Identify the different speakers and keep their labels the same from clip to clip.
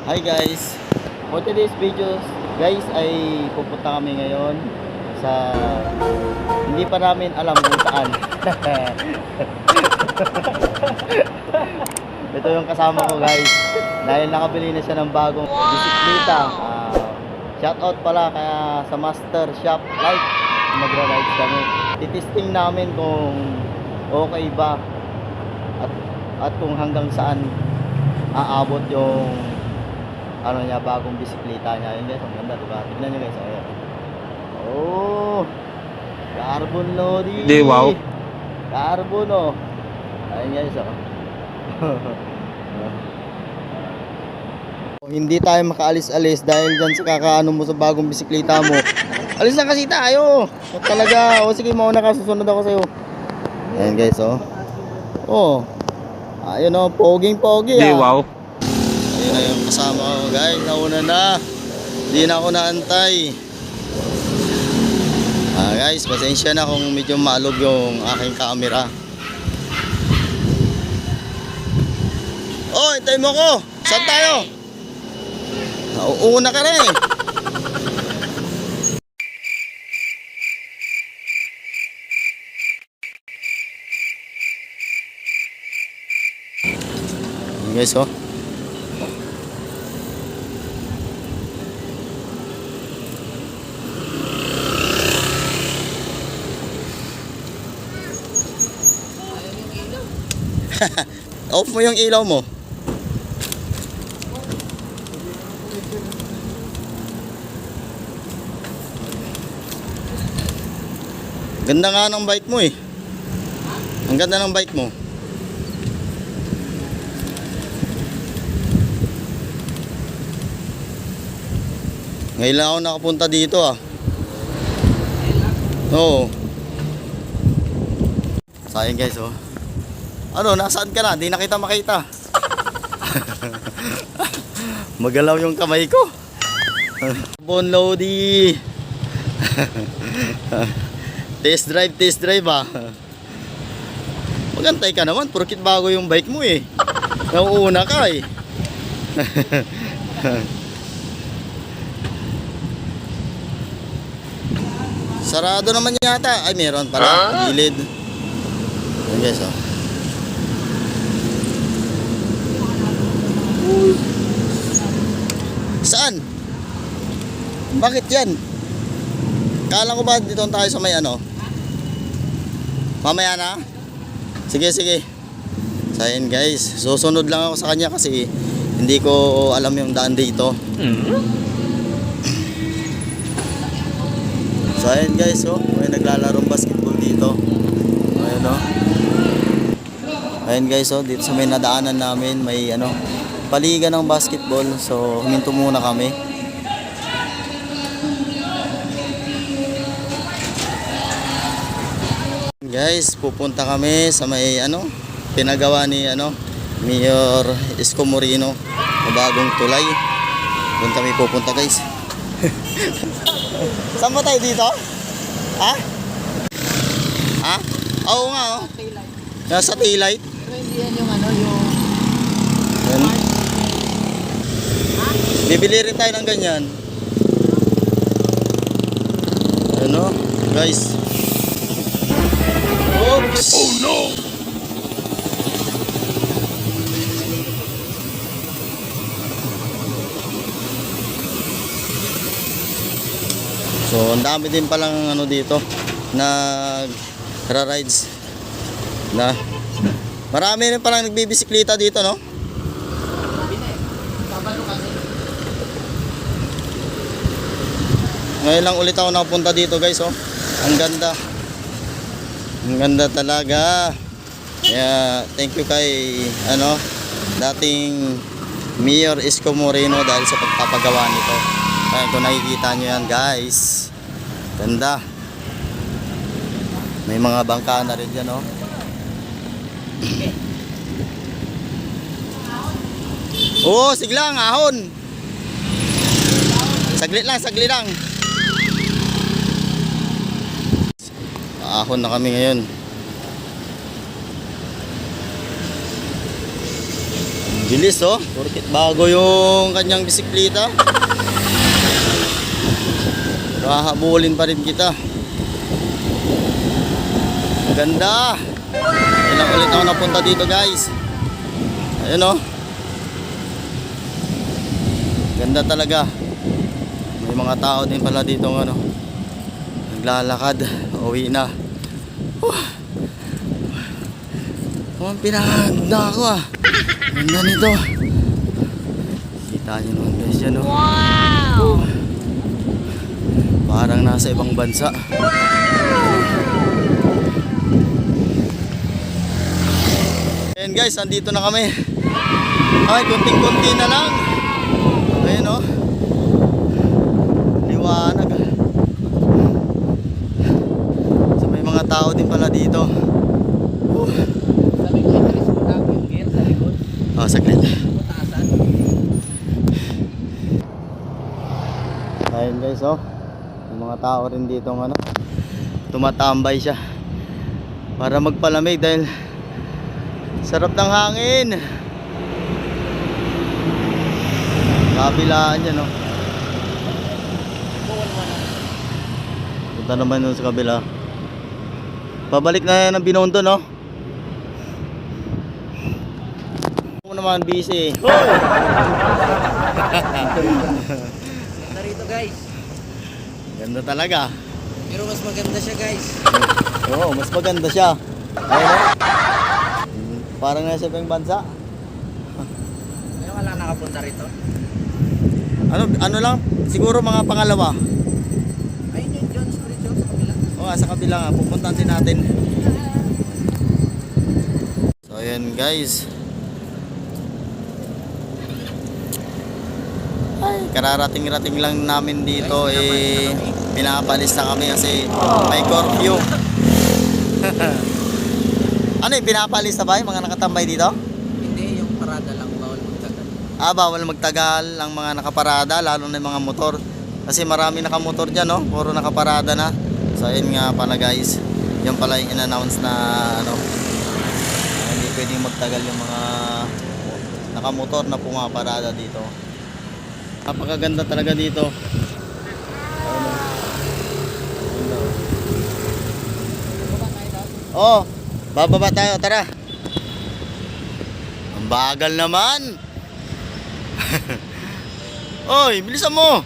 Speaker 1: Hi guys, for today's videos guys ay pupunta kami ngayon sa hindi pa namin alam kung saan. Ito yung kasama ko guys dahil nakabili na siya ng bagong bisikleta. Shout out pala kaya sa Master Shop Light, magra-rides kami. Titesting namin kung okay ba at kung hanggang saan aabot yung ano niya, bagong bisikleta niya. Yun guys, ang ganda diba? Tignan nyo guys, ayan. Oh, carbon lodi.
Speaker 2: Di, wow.
Speaker 1: Carbon oh. Ayun guys oh. Hindi tayo makaalis-alis dahil dyan sa kakaano mo sa bagong bisikleta mo. Alis na kasi tayo. O talaga, o sige mauna ka, susunod ako sa'yo. Ayan guys oh. Oh, ayun oh, poging-pogi
Speaker 2: Di,
Speaker 1: ah.
Speaker 2: wow.
Speaker 1: Ayun na yung kasama ko guys, nauna na. Hindi na ako naantay. Guys, pasensya na kung medyo malog yung aking camera. Oh, hintay mo ko. Saan tayo? Nauuna ka na eh. Ayun guys oh. Off mo yung ilaw mo. Ganda nga ng bike mo eh. Ang ganda ng bike mo. Ngayon lang ako nakapunta dito ah. Oo. Sayang guys oh. Ano, nasaan ka na? Di na kita makita. Magalaw yung kamay ko. Bon Lodi. Test drive ah. Magantay ka naman, porkit bago yung bike mo eh. Nauuna ka eh. Sarado naman yata. Ay, meron pala. Gilid. Ayan guys oh. Saan? Bakit yan? Kala ko ba dito tayo sa may ano? Mamaya na? Sige. So ayun guys, susunod lang ako sa kanya kasi hindi ko alam yung daan dito. So ayun guys, oh, may naglalarong basketball dito. Ayun oh. Ayun guys, oh, dito sa may nadaanan namin may ano, paligan ng basketball. So huminto muna kami. Guys, pupunta kami sa may ano, pinagawa ni ano, Mayor Isko Moreno na bagong tulay. Doon kami pupunta guys. Saan ba tayo dito? Ha? Ha? Oo nga oh. Nasa taillight.
Speaker 3: Pero hindi yan yung ano, yung...
Speaker 1: Yan. Bibili rin tayo ng ganyan. Ano? Guys. Oops! Oh no! So, ang dami din palang ano dito na rides na marami rin palang nagbibisikleta dito, no? Ngayon lang ulit ako nakapunta dito guys oh. Ang ganda. Ang ganda talaga. Kaya thank you kay ano, dating Mayor Isko Moreno dahil sa pagpapagawa nito. Kaya kung nakikita nyo yan guys, ganda. May mga bangka na rin dyan oh. Oo, siglang, ahon. Saglit lang. Ahon na kami ngayon. Bilis oh. Porkit bago yung kanyang bisikleta. Hahabulin pa rin kita. Ganda. Ilang ulit ako napunta dito guys. Ayun oh. Ganda talaga. May mga tao din pala dito ng ano. Naglalakad. Uwi na. Ang pinahanda ako ah. Ganda nito. Kita nyo naman guys yan oh.
Speaker 2: Wow!
Speaker 1: Parang nasa ibang bansa. Ayan guys, andito na kami. Ay, kunting-kunti na lang. Ayan oh. Liwanag. So may mga tao din pala dito.
Speaker 2: Sabi ko ito mo na yung gear sa likod.
Speaker 1: Oh, saglit.
Speaker 2: Putaasan.
Speaker 1: Ayan guys oh. May mga tao rin dito ng ano. Tumatambay siya para magpalamig dahil sarap ng hangin. Kabilaan yan oh. Punta naman dun sa kabila. Pabalik na yan ang Binondo no. Ako naman busy.
Speaker 2: Narito guys.
Speaker 1: Ganda talaga.
Speaker 2: Pero mas maganda siya guys.
Speaker 1: Oo, mas maganda siya. Ayun oh. Parang nasa ibang bansa.
Speaker 2: Pero wala nakapunta rito.
Speaker 1: Ano lang, siguro mga pangalawa.
Speaker 2: Ayun yung John Spiritual sa kabila.
Speaker 1: Oo, sa kabila nga, pupuntahan din natin. So ayan guys. Ay, kararating-rating lang namin dito pinapalis na kami kasi may curfew. Ano pinapalis na ba yung mga nakatambay dito?
Speaker 2: Hindi, yung parada lang bawal magtagal.
Speaker 1: Bawal magtagal ang mga nakaparada, lalo na yung mga motor. Kasi marami nakamotor dyan, no? Puro nakaparada na. So, ayun nga pala guys. Yan pala yung in-announce na, ano, hindi pwedeng magtagal yung mga nakamotor na pumaparada dito. Napakaganda talaga dito. Oh, bababa tayo, tara. Ang bagal naman. Oy, bilisan mo.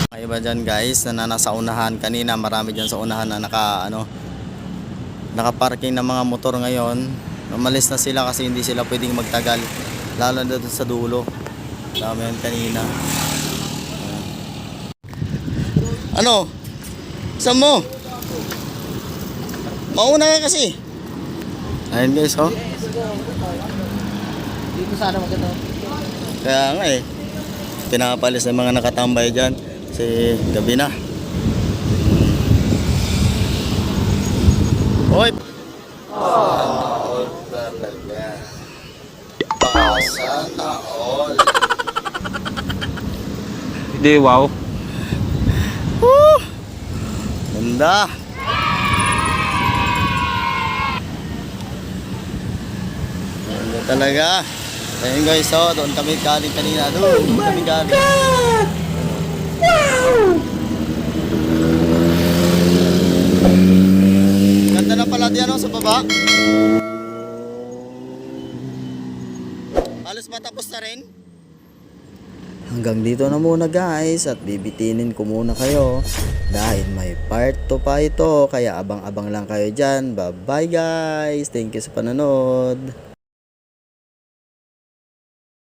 Speaker 1: May iba dyan guys na nasa unahan. Kanina marami dyan sa unahan na nakaparking ng mga motor ngayon. Umalis na sila kasi hindi sila pwedeng magtagal. Lalo na doon sa dulo. Dami yan kanina. Ano? Saan mo? Mauna ka kasi. Ayun guys oh.
Speaker 2: Dito sana maganda.
Speaker 1: Kaya nga pinapalis ng mga nakatambay dyan. Kasi gabi na. Hoy! Sana all talaga. Sana all.
Speaker 2: Hindi, wow.
Speaker 1: Ganda. Ganda talaga. Ayun guys, oh, doon kami galing kanina. Doon kami galing. Ganda na pala diyan sa baba. Halos matapos na rin. Hanggang dito na muna guys at bibitinin ko muna kayo dahil may part 2 pa ito kaya abang-abang lang kayo dyan. Bye bye guys. Thank you sa panonood.